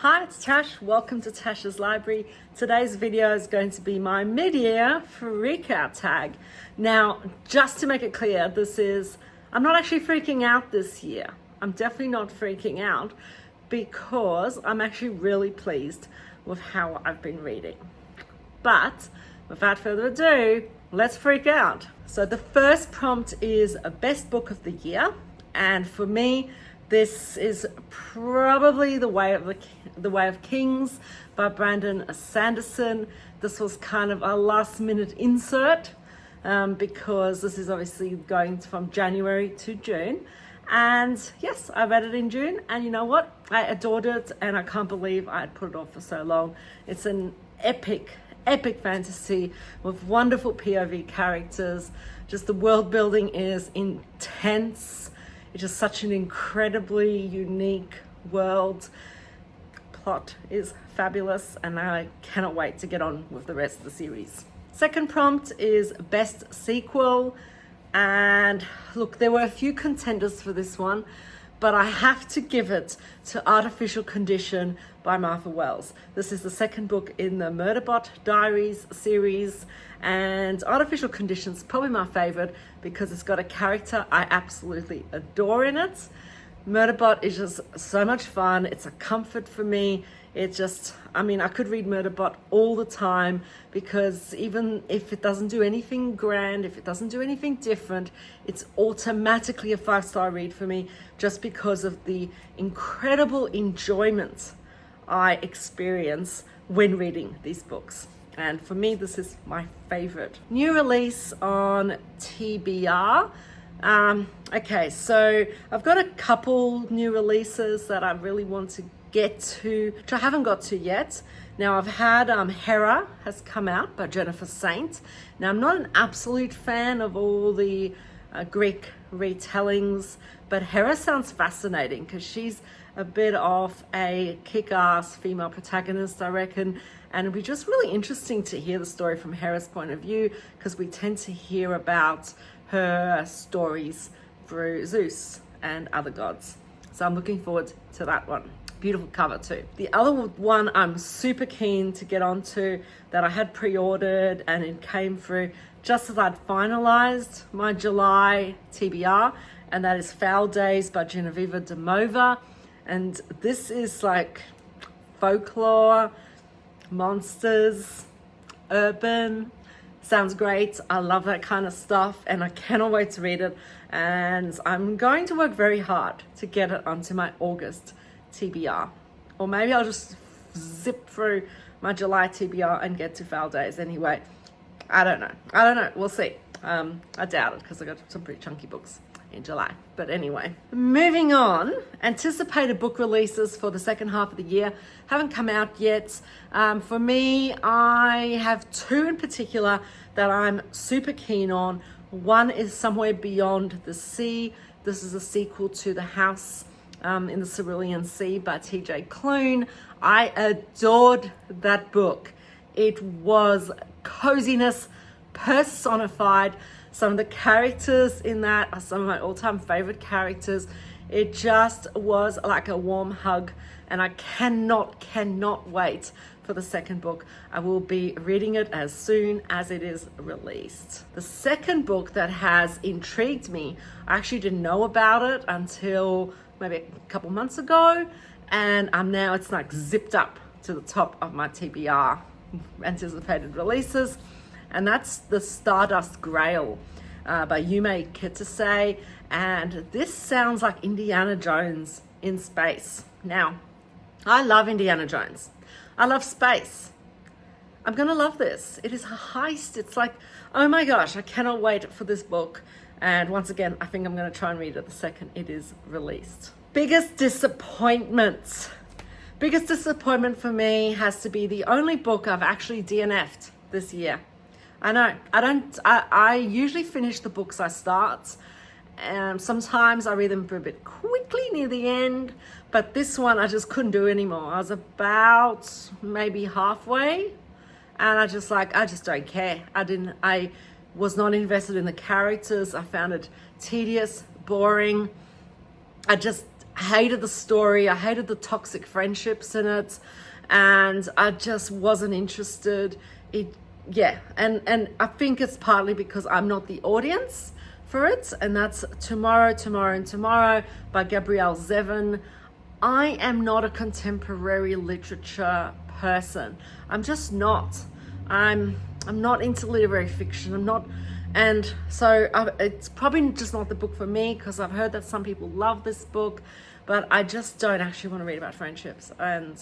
Hi, it's Tash. Welcome to Tash's Library. Today's video is going to be my mid-year freak-out tag. Now, just to make it clear, I'm not actually freaking out this year. I'm definitely not freaking out because I'm actually really pleased with how I've been reading. But without further ado, let's freak out. So the first prompt is a best book of the year. And for me, this is probably The Way of Kings by Brandon Sanderson. This was kind of a last minute insert because this is obviously going from January to June. And yes, I read it in June, and you know what? I adored it, and I can't believe I had put it off for so long. It's an epic fantasy with wonderful POV characters. Just the world building is intense. It's just such an incredibly unique world. Plot is fabulous, and I cannot wait to get on with the rest of the series. Second prompt is best sequel. And look, there were a few contenders for this one, but I have to give it to Artificial Condition by Martha Wells. This is the second book in the Murderbot Diaries series, and Artificial Condition is probably my favorite because it's got a character I absolutely adore in it. Murderbot is just so much fun. It's a comfort for me. I could read Murderbot all the time because even if it doesn't do anything grand, if it doesn't do anything different, it's automatically a 5-star read for me just because of the incredible enjoyment I experience when reading these books. And for me, this is my favorite. New release on TBR. Okay, so I've got a couple new releases that I really want to get to, which I haven't got to yet. Now I've had Hera has come out by Jennifer Saint. Now I'm not an absolute fan of all the Greek retellings, but Hera sounds fascinating because she's a bit of a kick-ass female protagonist, I reckon. And it'll be just really interesting to hear the story from Hera's point of view because we tend to hear about her stories through Zeus and other gods. So I'm looking forward to that one. Beautiful cover too. The other one I'm super keen to get onto that I had pre-ordered and it came through just as I'd finalized my July TBR, and that is Foul Days by Genevieve de Mova. And this is like folklore, monsters, urban. Sounds great. I love that kind of stuff and I cannot wait to read it. And I'm going to work very hard to get it onto my August TBR. Or maybe I'll just zip through my July TBR and get to Foul Days anyway. I don't know. We'll see. I doubt it because I got some pretty chunky books in July. But anyway, moving on. Anticipated book releases for the second half of the year haven't come out yet. For me, I have two in particular that I'm super keen on. One is Somewhere Beyond the Sea. This is a sequel to The House in the Cerulean Sea by T.J. Klune. I adored that book. It was coziness personified. Some of the characters in that are some of my all-time favorite characters. It just was like a warm hug, and I cannot wait for the second book. I will be reading it as soon as it is released. The second book that has intrigued me, I actually didn't know about it until maybe a couple months ago, and now it's like zipped up to the top of my TBR anticipated releases, and that's The Stardust Grail by Yume Kitase. And this sounds like Indiana Jones in space. Now, I love Indiana Jones. I love space. I'm gonna love this. It is a heist. It's like, oh my gosh, I cannot wait for this book. And once again, I think I'm gonna try and read it the second it is released. Biggest disappointment. Biggest disappointment for me has to be the only book I've actually DNF'd this year. I know, I usually finish the books I start. Sometimes I read them a bit quickly near the end, but this one I just couldn't do anymore. I was about maybe halfway, and I just don't care. I was not invested in the characters. I found it tedious, boring. I just I hated the story. I hated the toxic friendships in it, and I just wasn't interested. And I think it's partly because I'm not the audience for it, and that's Tomorrow, Tomorrow, and Tomorrow by Gabrielle Zevin. I am not a contemporary literature person. I'm just not. I'm not into literary fiction. I'm not, and so it's probably just not the book for me, because I've heard that some people love this book, but I just don't actually want to read about friendships and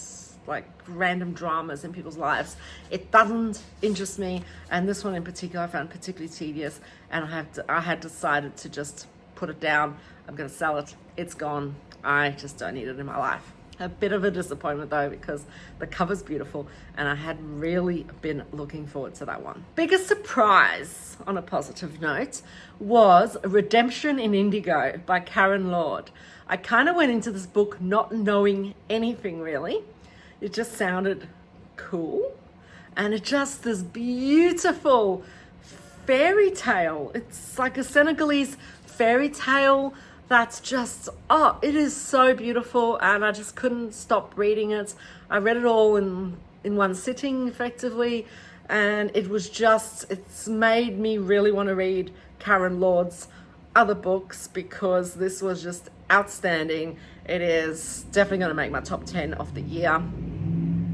like random dramas in people's lives. It doesn't interest me, and this one in particular I found particularly tedious, and I had decided to just put it down. I'm going to sell it. It's gone. I just don't need it in my life. A bit of a disappointment though, because the cover's beautiful and I had really been looking forward to that one. Biggest surprise, on a positive note, was Redemption in Indigo by Karen Lord. I kind of went into this book not knowing anything really. It just sounded cool, and it just this beautiful fairy tale. It's like a Senegalese fairy tale that's just, it is so beautiful, and I just couldn't stop reading it. I read it all in one sitting effectively, and it's made me really want to read Karen Lord's other books, because this was just outstanding. It is definitely going to make my top 10 of the year.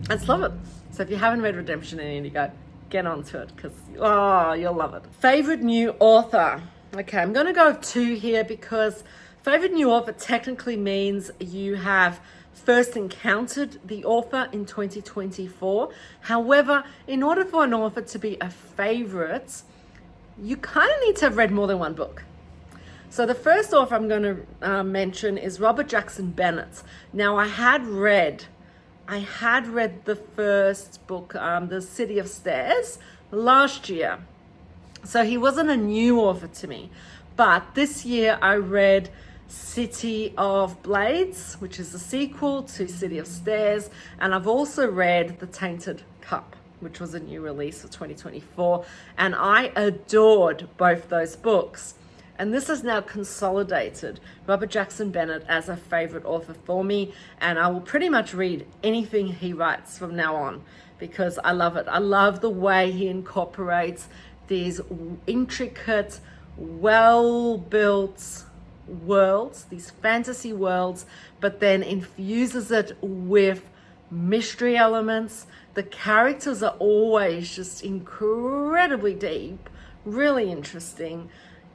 I just love it. So if you haven't read Redemption in Indigo, get onto it, because you'll love it. Favorite new author. Okay, I'm going to go with 2 here, because favorite new author technically means you have first encountered the author in 2024. However, in order for an author to be a favorite, you kind of need to have read more than one book. So the first author I'm going to mention is Robert Jackson Bennett. Now, I had read the first book, The City of Stairs, last year. So he wasn't a new author to me. But this year I read City of Blades, which is the sequel to City of Stairs. And I've also read The Tainted Cup, which was a new release for 2024. And I adored both those books. And this has now consolidated Robert Jackson Bennett as a favorite author for me. And I will pretty much read anything he writes from now on, because I love it. I love the way he incorporates these intricate, well-built worlds, these fantasy worlds, but then infuses it with mystery elements. The characters are always just incredibly deep, really interesting.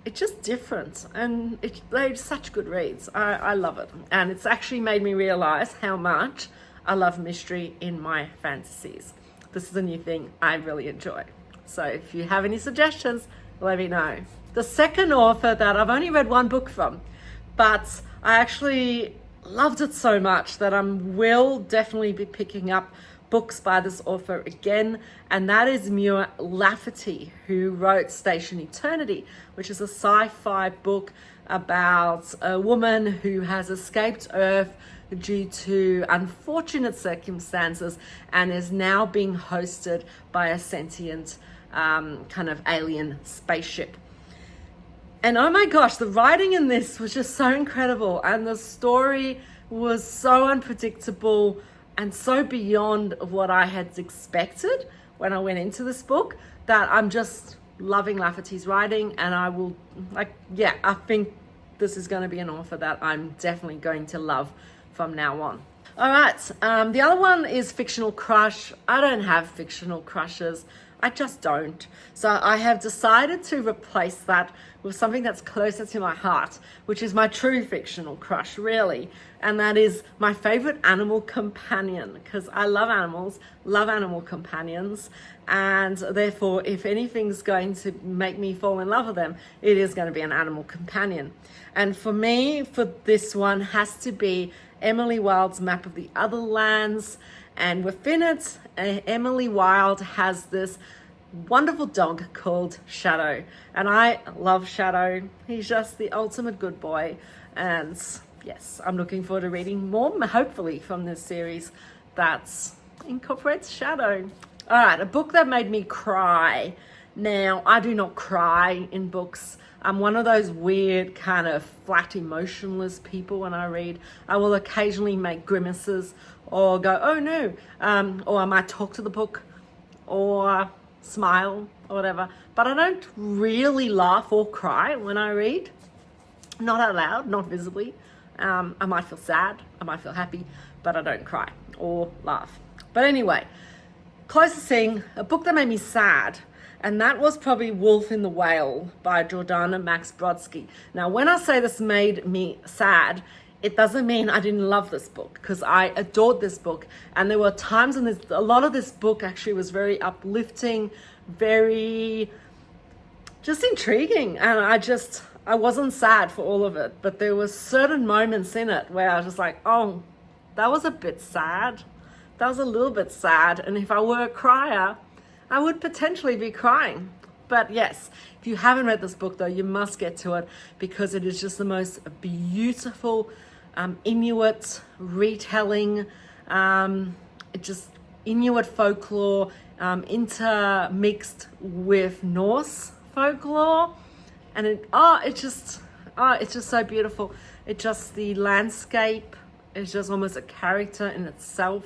It's just different, and they're such good reads. I love it. And it's actually made me realize how much I love mystery in my fantasies. This is a new thing I really enjoy. So if you have any suggestions, let me know. The second author that I've only read one book from, but I actually loved it so much that I will definitely be picking up books by this author again, and that is Muir Lafferty, who wrote Station Eternity, which is a sci-fi book about a woman who has escaped Earth due to unfortunate circumstances and is now being hosted by a sentient kind of alien spaceship. And oh my gosh, the writing in this was just so incredible, and the story was so unpredictable and so beyond what I had expected when I went into this book, that I'm just loving Lafferty's writing, and I think this is going to be an author that I'm definitely going to love from now on. All right, the other one is Fictional Crush. I don't have fictional crushes. I just don't. So I have decided to replace that with something that's closer to my heart, which is my true fictional crush, really. And that is my favorite animal companion, because I love animals, love animal companions. And therefore, if anything's going to make me fall in love with them, it is going to be an animal companion. And for me, for this one, has to be Emily Wilde's Map of the Other Lands. And within it, Emily Wilde has this wonderful dog called Shadow. And I love Shadow. He's just the ultimate good boy. And yes, I'm looking forward to reading more, hopefully, from this series that incorporates Shadow. All right, a book that made me cry. Now, I do not cry in books. I'm one of those weird kind of flat emotionless people when I read. I will occasionally make grimaces or go, oh no, or I might talk to the book or smile or whatever, but I don't really laugh or cry when I read. Not out loud, not visibly. I might feel sad, I might feel happy, but I don't cry or laugh. But anyway, closest thing, a book that made me sad, and that was probably Wolf in the Whale by Jordana Max Brodsky. Now, when I say this made me sad, it doesn't mean I didn't love this book, because I adored this book. And there were times when a lot of this book actually was very uplifting, very just intriguing. And I wasn't sad for all of it, but there were certain moments in it where I was just like, oh, that was a bit sad. That was a little bit sad. And if I were a crier, I would potentially be crying. But yes, if you haven't read this book though, you must get to it, because it is just the most beautiful Inuit retelling, just Inuit folklore intermixed with Norse folklore. And it's just so beautiful. The landscape is just almost a character in itself.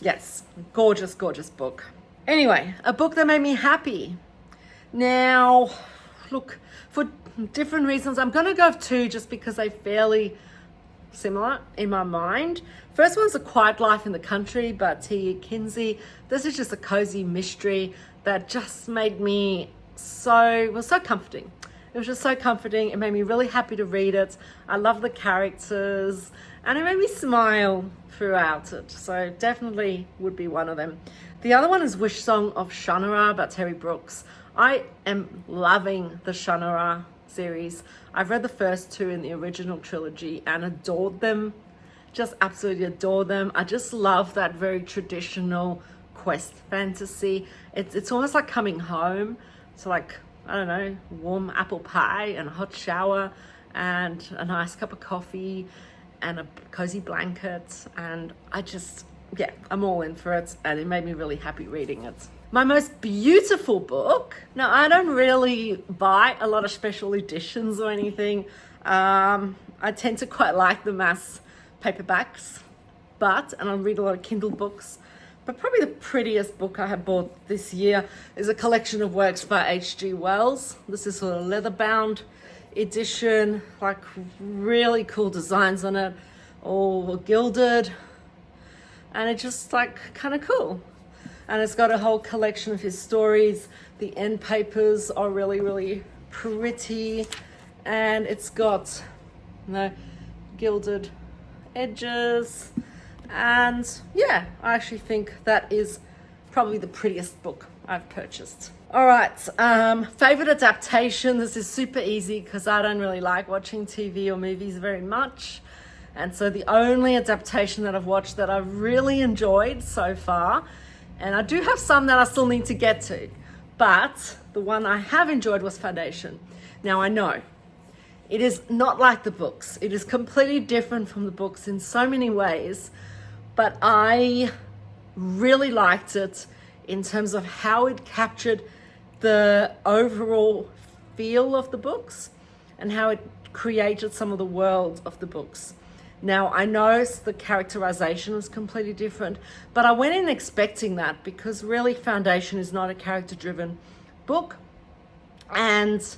Yes, gorgeous, gorgeous book. Anyway, a book that made me happy. Now, look, for different reasons, I'm going to go with two just because they're fairly similar in my mind. First one's A Quiet Life in the Country by T.E. Kinsey. This is just a cozy mystery that just made me was so comforting. It was just so comforting. It made me really happy to read it. I love the characters, and it made me smile throughout it. So definitely would be one of them. The other one is Wish Song of Shannara by Terry Brooks. I am loving the Shannara series. I've read the first two in the original trilogy and adored them. Just absolutely adore them. I just love that very traditional quest fantasy. It's almost like coming home. So like, I don't know, warm apple pie and a hot shower and a nice cup of coffee and a cozy blanket. And I'm all in for it. And it made me really happy reading it. My most beautiful book. Now, I don't really buy a lot of special editions or anything. I tend to quite like the mass paperbacks, and I read a lot of Kindle books. But probably the prettiest book I have bought this year is a collection of works by H.G. Wells. This is a leather-bound edition, like really cool designs on it, all gilded, and it's just like kind of cool. And it's got a whole collection of his stories. The end papers are really, really pretty, and it's got gilded edges. And yeah, I actually think that is probably the prettiest book I've purchased. All right, favorite adaptation. This is super easy because I don't really like watching TV or movies very much. And so the only adaptation that I've watched that I've really enjoyed so far, and I do have some that I still need to get to, but the one I have enjoyed was Foundation. Now I know it is not like the books. It is completely different from the books in so many ways. But I really liked it in terms of how it captured the overall feel of the books and how it created some of the world of the books. Now, I know the characterization was completely different, but I went in expecting that because really Foundation is not a character-driven book, and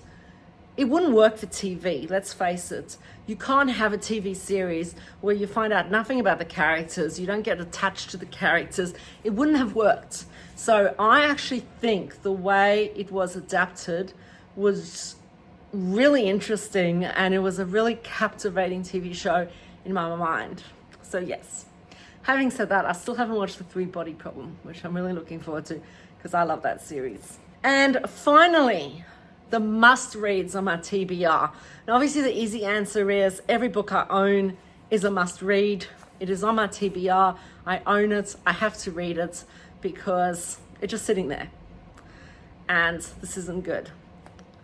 it wouldn't work for TV, let's face it. You can't have a TV series where you find out nothing about the characters, you don't get attached to the characters. It wouldn't have worked. So I actually think the way it was adapted was really interesting, and it was a really captivating TV show in my mind. So yes. Having said that, I still haven't watched The Three-Body Problem, which I'm really looking forward to because I love that series. And finally, the must-reads on my TBR. Now, obviously, the easy answer is every book I own is a must-read. It is on my TBR. I own it. I have to read it because it's just sitting there. And this isn't good.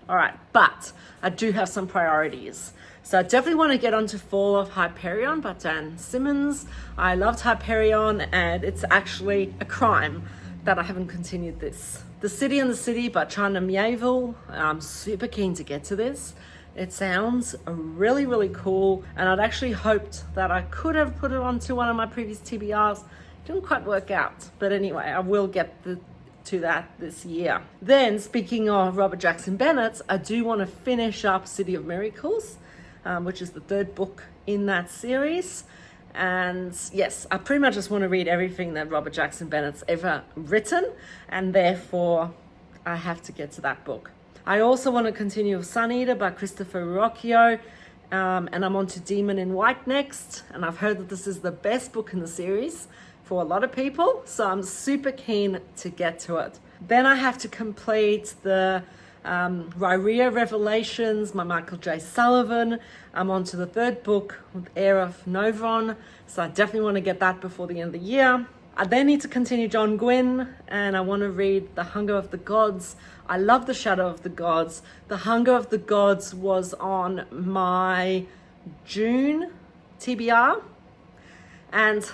All right, but I do have some priorities. So I definitely want to get onto Fall of Hyperion by Dan Simmons. I loved Hyperion, and it's actually a crime that I haven't continued this. The City and the City by China Mieville. I'm super keen to get to this. It sounds really, really cool. And I'd actually hoped that I could have put it onto one of my previous TBRs. Didn't quite work out. But anyway, I will get to that this year. Then, speaking of Robert Jackson Bennett's, I do want to finish up City of Miracles, which is the third book in that series. And yes, I pretty much just want to read everything that Robert Jackson Bennett's ever written, and therefore I have to get to that book. I also want to continue with Sun Eater by Christopher Rocchio, and I'm on to Demon in White next, and I've heard that this is the best book in the series for a lot of people, so I'm super keen to get to it. Then I have to complete the Rhyrea Revelations by Michael J. Sullivan. I'm on to the third book with Heir of Novron, so I definitely want to get that before the end of the year. I then need to continue John Gwynne, and I want to read The Hunger of the Gods. I love The Shadow of the Gods. The Hunger of the Gods was on my June TBR, and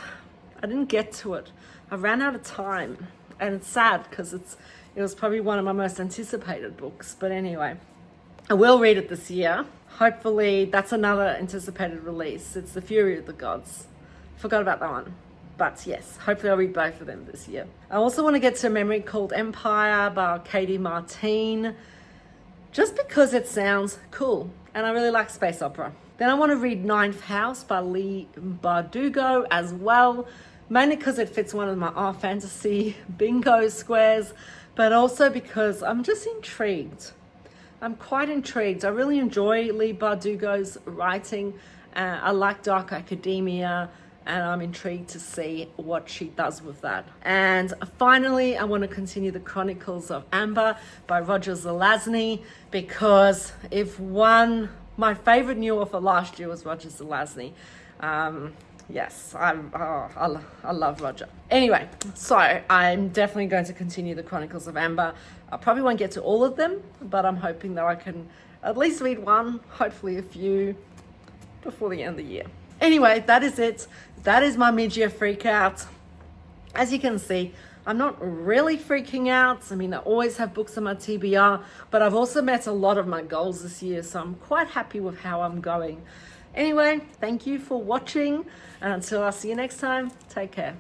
I didn't get to it. I ran out of time, and it's sad because it was probably one of my most anticipated books. But anyway, I will read it this year. Hopefully, that's another anticipated release. It's The Fury of the Gods. Forgot about that one. But yes, hopefully I'll read both of them this year. I also want to get to A Memory Called Empire by Katie Martine, just because it sounds cool. And I really like space opera. Then I want to read Ninth House by Leigh Bardugo as well, mainly because it fits one of my art fantasy bingo squares, but also because I'm just intrigued. I'm quite intrigued. I really enjoy Leigh Bardugo's writing. I like dark academia, and I'm intrigued to see what she does with that. And finally, I want to continue The Chronicles of Amber by Roger Zelazny, because my favorite new author last year was Roger Zelazny. Yes, I love Roger. Anyway, so I'm definitely going to continue The Chronicles of Amber. I probably won't get to all of them, but I'm hoping that I can at least read one, hopefully a few, before the end of the year. Anyway, that is it. That is my mid-year freak out. As you can see, I'm not really freaking out. I mean, I always have books on my TBR, but I've also met a lot of my goals this year, so I'm quite happy with how I'm going. Anyway, thank you for watching, and until I see you next time, take care.